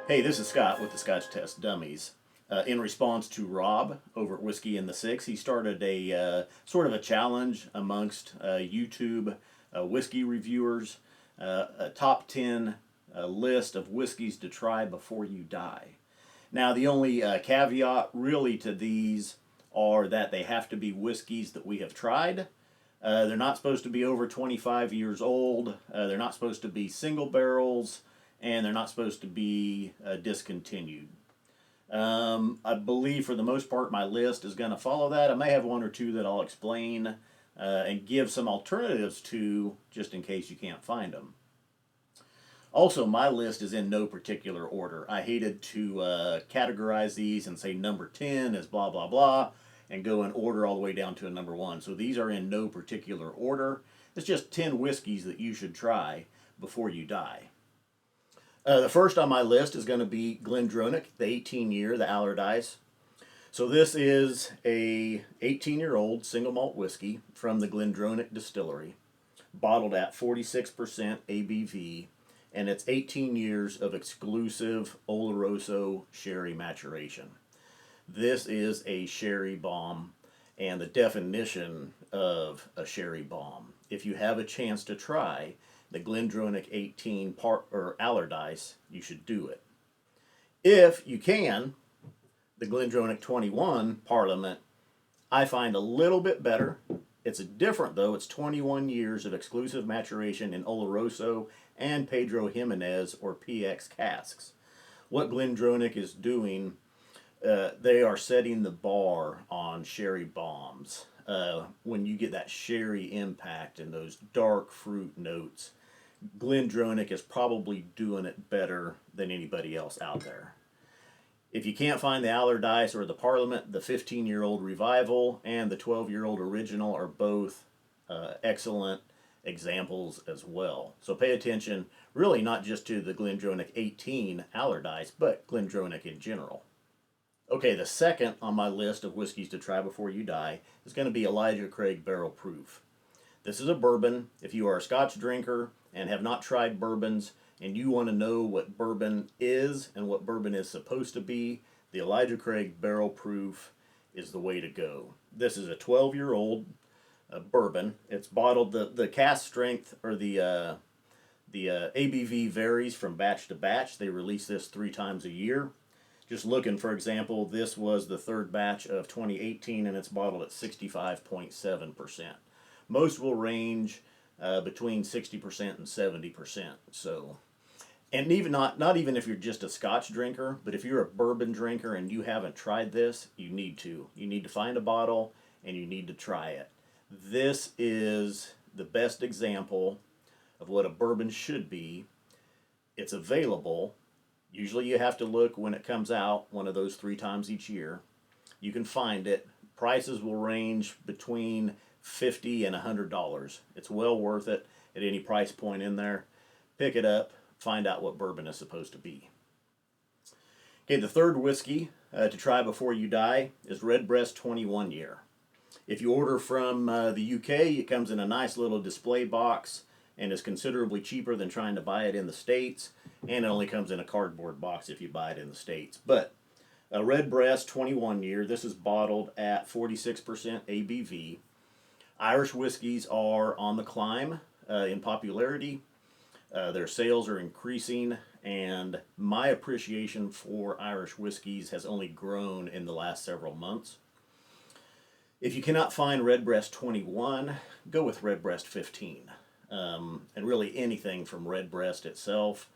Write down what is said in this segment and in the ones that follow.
Hey, this is Scott with the Scotch Test Dummies. In response to Rob over at Whiskey in the Six, he started a sort of a challenge amongst YouTube whiskey reviewers, a top 10 list of whiskeys to try before you die. Now, the only caveat really to these are that they have to be whiskeys that we have tried. They're not supposed to be over 25 years old. They're not supposed to be single barrels, and they're not supposed to be discontinued. I believe for the most part my list is going to follow that. I may have one or two that I'll explain and give some alternatives to just in case you can't find them. Also, my list is in no particular order. I hated to categorize these and say number 10 is blah, blah, blah, and go in order all the way down to a number 1. So these are in no particular order. It's just 10 whiskeys that you should try before you die. The first on my list is going to be Glen, the 18-year, the Allerdyce. So this is a 18-year-old single malt whiskey from the Glen distillery, bottled at 46% ABV, and it's 18 years of exclusive Oloroso sherry maturation. This is a sherry bomb, and the definition of a sherry bomb. If you have a chance to try the Glen 18 or Allerdyce, you should do it. If you can, the Glen 21 Parliament, I find a little bit better. It's different though. It's 21 years of exclusive maturation in Oloroso and Pedro Jimenez or PX casks. What Glen is doing, they are setting the bar on sherry bombs. When you get that sherry impact and those dark fruit notes, Glen is probably doing it better than anybody else out there. If you can't find the Allerdyce or the Parliament, the 15-year-old Revival and the 12-year-old Original are both excellent examples as well. So pay attention, really not just to the Glen 18 Allerdyce, but Glen in general. Okay, the second on my list of whiskeys to try before you die is going to be Elijah Craig Barrel Proof. This is a bourbon. If you are a Scotch drinker and have not tried bourbons and you want to know what bourbon is and what bourbon is supposed to be, the Elijah Craig Barrel Proof is the way to go. This is a 12-year-old bourbon. It's bottled, the cask strength or the ABV varies from batch to batch. They release this 3 times a year. Just looking, for example, this was the third batch of 2018 and it's bottled at 65.7%. Most will range between 60% and 70%. So, and even not even if you're just a Scotch drinker, but if you're a bourbon drinker and you haven't tried this, you need to. You need to find a bottle and you need to try it. This is the best example of what a bourbon should be. It's available. Usually you have to look when it comes out, one of those 3 times each year. You can find it. Prices will range between $50 and $100. It's well worth it at any price point in there. Pick it up, find out what bourbon is supposed to be. Okay, the third whiskey to try before you die is Redbreast 21-year. If you order from the UK, it comes in a nice little display box and is considerably cheaper than trying to buy it in the States, and it only comes in a cardboard box if you buy it in the States. But a Redbreast 21-year, this is bottled at 46% ABV. Irish whiskeys are on the climb in popularity. Their sales are increasing, and my appreciation for Irish whiskeys has only grown in the last several months. If you cannot find Redbreast 21, go with Redbreast 15. And really anything from Redbreast itself.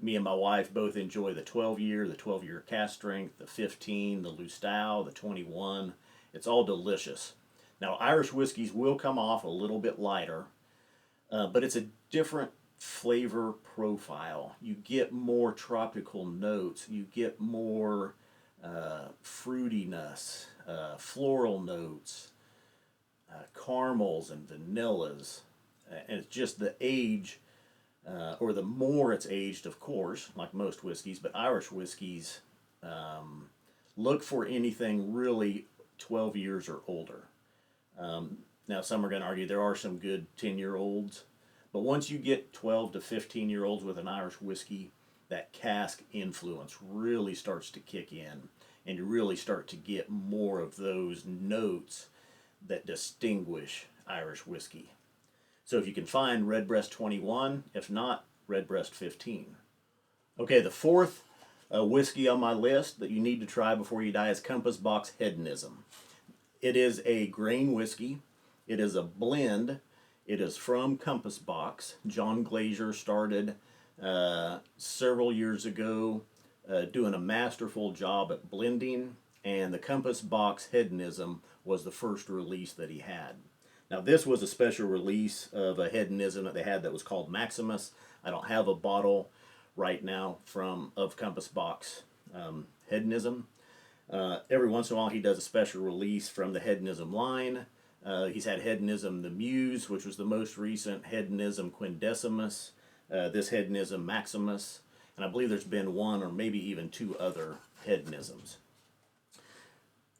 Me and my wife both enjoy the 12-year cask strength, the 15, the Lustau, the 21. It's all delicious. Now, Irish whiskeys will come off a little bit lighter, but it's a different flavor profile. You get more tropical notes. You get more fruitiness, floral notes, caramels and vanillas. And it's just the age, or the more it's aged, of course, like most whiskeys, but Irish whiskeys look for anything really 12 years or older. Now, some are going to argue there are some good 10-year-olds, but once you get 12 to 15-year-olds with an Irish whiskey, that cask influence really starts to kick in, and you really start to get more of those notes that distinguish Irish whiskey. So if you can find Redbreast 21, if not, Redbreast 15. Okay, the fourth whiskey on my list that you need to try before you die is Compass Box Hedonism. It is a grain whiskey. It is a blend. It is from Compass Box. John Glaser started several years ago doing a masterful job at blending, and the Compass Box Hedonism was the first release that he had. Now this was a special release of a hedonism that they had that was called Maximus. I don't have a bottle right now of Compass Box hedonism. Every once in a while he does a special release from the hedonism line. He's had hedonism the Muse, which was the most recent, hedonism Quindecimus, this hedonism Maximus, and I believe there's been one or maybe even two other hedonisms.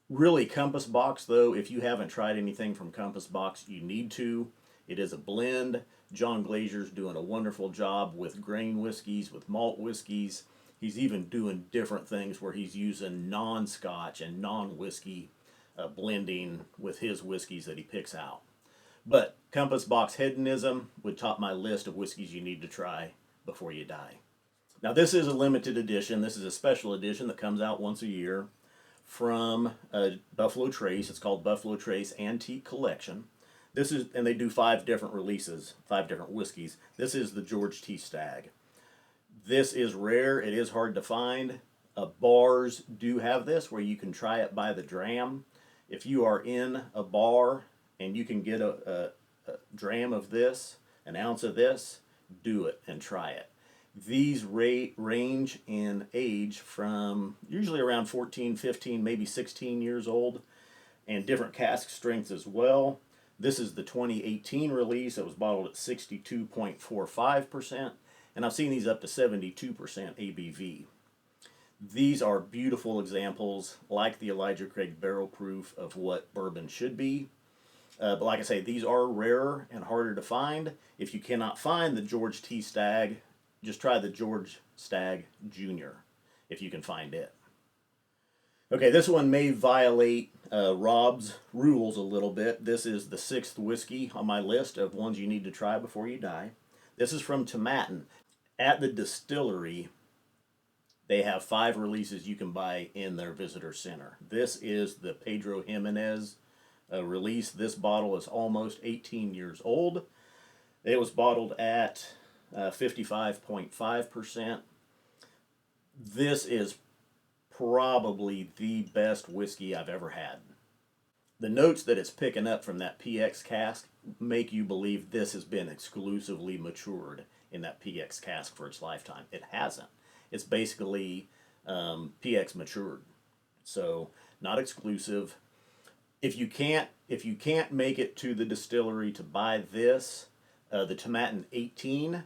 Really, Compass Box, though, if you haven't tried anything from Compass Box, you need to. It is a blend. John Glaser's doing a wonderful job with grain whiskeys, with malt whiskeys. He's even doing different things where he's using non-Scotch and non-whiskey blending with his whiskeys that he picks out. But Compass Box Hedonism would top my list of whiskeys you need to try before you die. Now this is a limited edition. This is a special edition that comes out once a year from Buffalo Trace. It's called Buffalo Trace Antique Collection. This is, and they do 5 different releases, 5 different whiskeys. This is the George T. Stagg. This is rare. It is hard to find. Bars do have this where you can try it by the dram. If you are in a bar and you can get a dram of this, an ounce of this, do it and try it. These range in age from usually around 14, 15, maybe 16 years old, and different cask strengths as well. This is the 2018 release. It was bottled at 62.45%, and I've seen these up to 72% ABV. These are beautiful examples, like the Elijah Craig barrel proof, of what bourbon should be. But like I say, these are rarer and harder to find. If you cannot find the George T. Stagg, just try the George Stagg Jr. if you can find it. Okay, this one may violate Rob's rules a little bit. This is the 6th whiskey on my list of ones you need to try before you die. This is from Tomaten. At the distillery, they have 5 releases you can buy in their visitor center. This is the Pedro Jimenez release. This bottle is almost 18 years old. It was bottled at 55.5%. This is probably the best whiskey I've ever had. The notes that it's picking up from that PX cask make you believe this has been exclusively matured in that PX cask for its lifetime. It hasn't. It's basically PX matured, so not exclusive. If you can't make it to the distillery to buy this, the Tomaten 18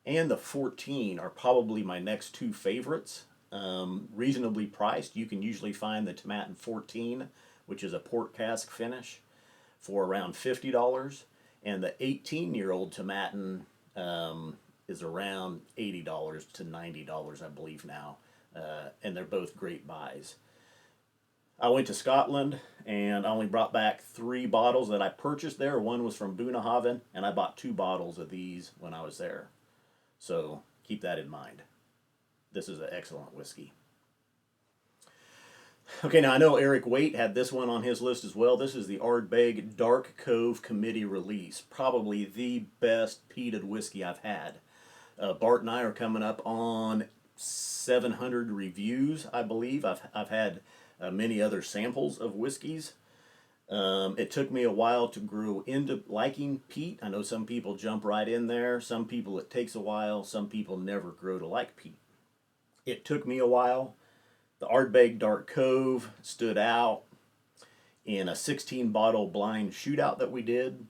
and the 14 are probably my next 2 favorites. Reasonably priced. You can usually find the Tomaten 14, which is a port cask finish, for around $50, and the 18-year-old Tomaten is around $80 to $90, I believe now, and they're both great buys. I went to Scotland and I only brought back 3 bottles that I purchased there. One was from Bunnahabhain, and I bought 2 bottles of these when I was there. So keep that in mind. This is an excellent whiskey. Okay, now I know Eric Waite had this one on his list as well. This is the Ardbeg Dark Cove Committee Release. Probably the best peated whiskey I've had. Bart and I are coming up on 700 reviews, I believe. I've had many other samples of whiskeys. It took me a while to grow into liking peat. I know some people jump right in there. Some people it takes a while. Some people never grow to like peat. It took me a while. The Ardbeg Dark Cove stood out in a 16-bottle blind shootout that we did.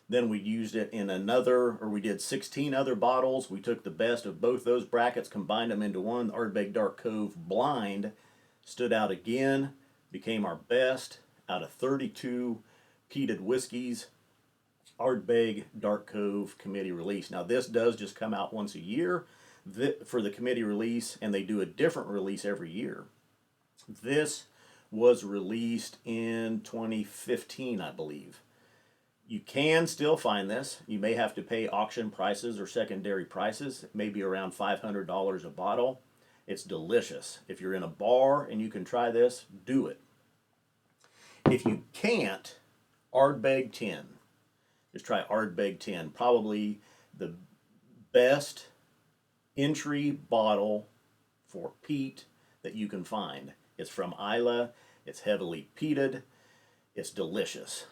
Then we used it in we did 16 other bottles. We took the best of both those brackets, combined them into one. The Ardbeg Dark Cove blind stood out again, became our best out of 32 peated whiskeys. Ardbeg Dark Cove Committee Release. Now this does just come out once a year. for the committee release, and they do a different release every year. This was released in 2015, I believe. You can still find this. You may have to pay auction prices or secondary prices, maybe around $500 a bottle. It's delicious. If you're in a bar and you can try this, do it. If you can't, Ardbeg 10. Just try Ardbeg 10. Probably the best entry bottle for peat that you can find. It's from Islay. It's heavily peated. It's delicious.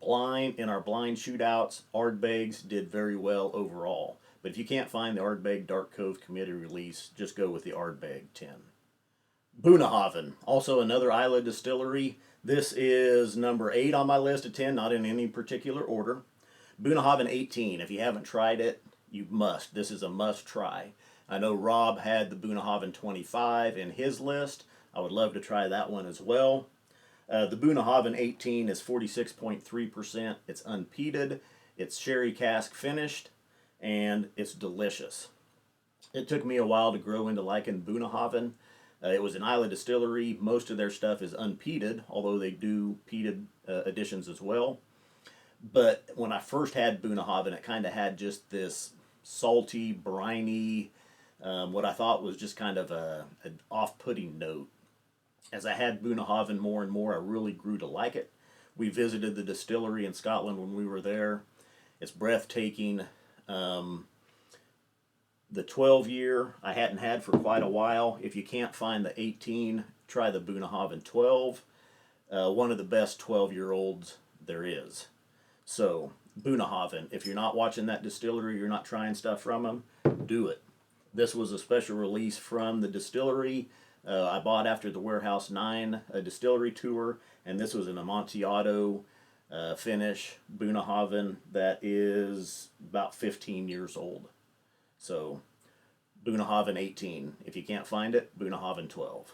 In our blind shootouts, Ardbegs did very well overall. But if you can't find the Ardbeg Dark Cove committee release, just go with the Ardbeg 10. Bunnahabhain, also another Islay distillery. This is number 8 on my list of 10, not in any particular order. Bunnahabhain 18. If you haven't tried it, you must. This is a must try. I know Rob had the Bunnahabhain 25 in his list. I would love to try that one as well. The Bunnahabhain 18 is 46.3%. It's unpeated. It's sherry cask finished, and it's delicious. It took me a while to grow into liking Bunnahabhain. It was an Islay distillery. Most of their stuff is unpeated, although they do peated additions as well. But when I first had Bunnahabhain, it kind of had just this salty, briny, what I thought was just kind of an off-putting note. As I had Bunnahabhain more and more, I really grew to like it. We visited the distillery in Scotland when we were there. It's breathtaking. The 12-year I hadn't had for quite a while. If you can't find the 18, try the Bunnahabhain 12. One of the best 12-year-olds there is. So, Bunnahabhain, if you're not watching that distillery, you're not trying stuff from them, do it. This was a special release from the distillery. I bought after the Warehouse 9 distillery tour, and this was an Amontillado finish Bunnahabhain that is about 15 years old. So, Bunnahabhain 18. If you can't find it, Bunnahabhain 12.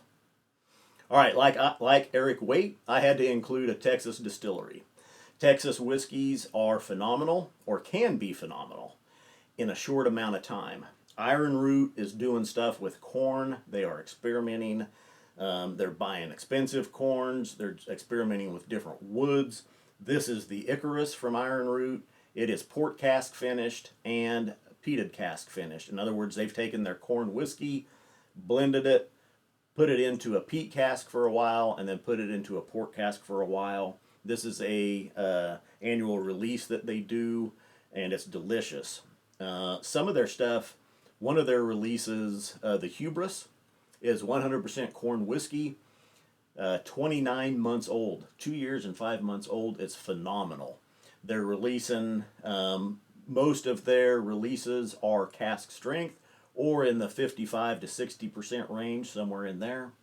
All right, like Erik Waite, I had to include a Texas distillery. Texas whiskeys are phenomenal, or can be phenomenal, in a short amount of time. Iron Root is doing stuff with corn. They are experimenting. They're buying expensive corns. They're experimenting with different woods. This is the Icarus from Iron Root. It is port cask finished and peated cask finished. In other words, they've taken their corn whiskey, blended it, put it into a peat cask for a while, and then put it into a port cask for a while. This is a annual release that they do, and it's delicious. Some of their stuff, one of their releases, the Hubris, is 100% corn whiskey, 29 months old, 2 years and 5 months old. It's phenomenal. They're releasing, most of their releases are cask strength or in the 55 to 60% range, somewhere in there.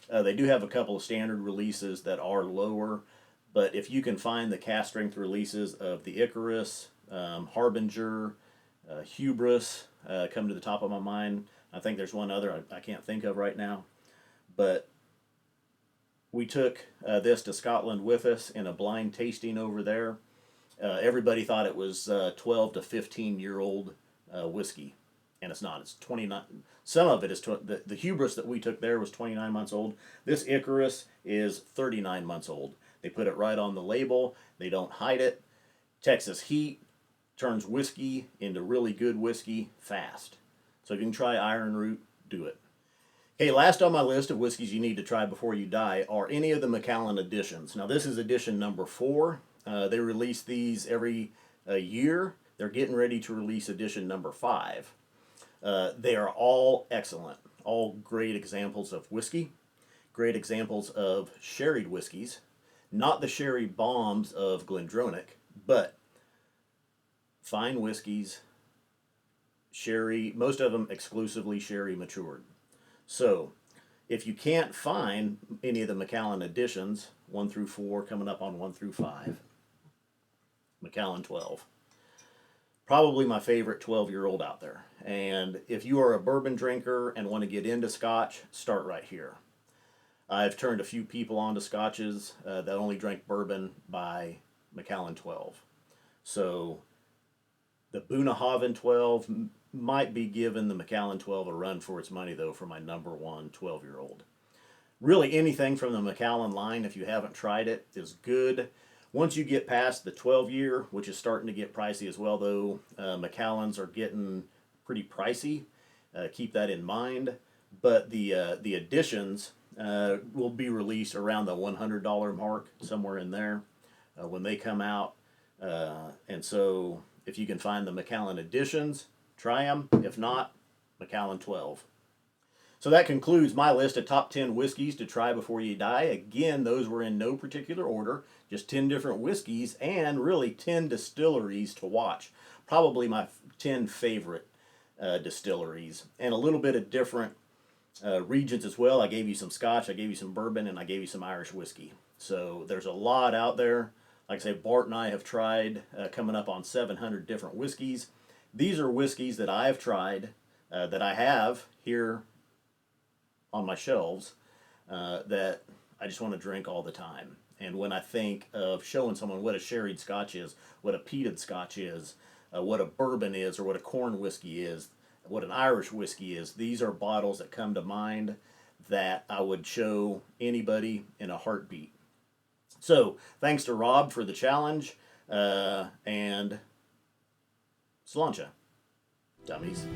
They do have a couple of standard releases that are lower, but if you can find the cask strength releases of the Icarus, Harbinger, Hubris, come to the top of my mind. I think there's one other I can't think of right now. But we took this to Scotland with us in a blind tasting over there. Everybody thought it was 12 to 15-year-old whiskey, and it's not. It's 29. Some of it is, the Hubris that we took there was 29 months old. This Icarus is 39 months old. They put it right on the label. They don't hide it. Texas heat turns whiskey into really good whiskey fast. So if you can try Iron Root, do it. Okay, last on my list of whiskeys you need to try before you die are any of the Macallan editions. Now this is edition number 4. They release these every year. They're getting ready to release edition number 5. They are all excellent. All great examples of whiskey. Great examples of sherried whiskeys. Not the sherry bombs of Glendronach, but fine whiskeys, sherry, most of them exclusively sherry matured. So, if you can't find any of the Macallan editions, 1 through 4, coming up on 1 through 5, Macallan 12. Probably my favorite 12-year-old out there. And if you are a bourbon drinker and want to get into Scotch, start right here. I've turned a few people onto Scotches that only drank bourbon by Macallan 12. So, the Bunnahabhain 12, might be giving the Macallan 12 a run for its money, though, for my number one 12-year-old. Really, anything from the Macallan line, if you haven't tried it, is good. Once you get past the 12-year, which is starting to get pricey as well, though, Macallans are getting pretty pricey. Keep that in mind. But the additions will be released around the $100 mark, somewhere in there, when they come out. And so if you can find the Macallan editions, try them. If not, Macallan 12. So that concludes my list of top 10 whiskeys to try before you die. Again, those were in no particular order, just 10 different whiskeys and really 10 distilleries to watch. Probably my 10 favorite distilleries, and a little bit of different regions as well. I gave you some Scotch, I gave you some bourbon, and I gave you some Irish whiskey. So there's a lot out there. Like I say, Bart and I have tried coming up on 700 different whiskeys. These are whiskeys that I have tried, that I have here on my shelves, that I just want to drink all the time. And when I think of showing someone what a sherried Scotch is, what a peated Scotch is, what a bourbon is, or what a corn whiskey is, what an Irish whiskey is, these are bottles that come to mind that I would show anybody in a heartbeat. So, thanks to Rob for the challenge, and Sláinte, dummies.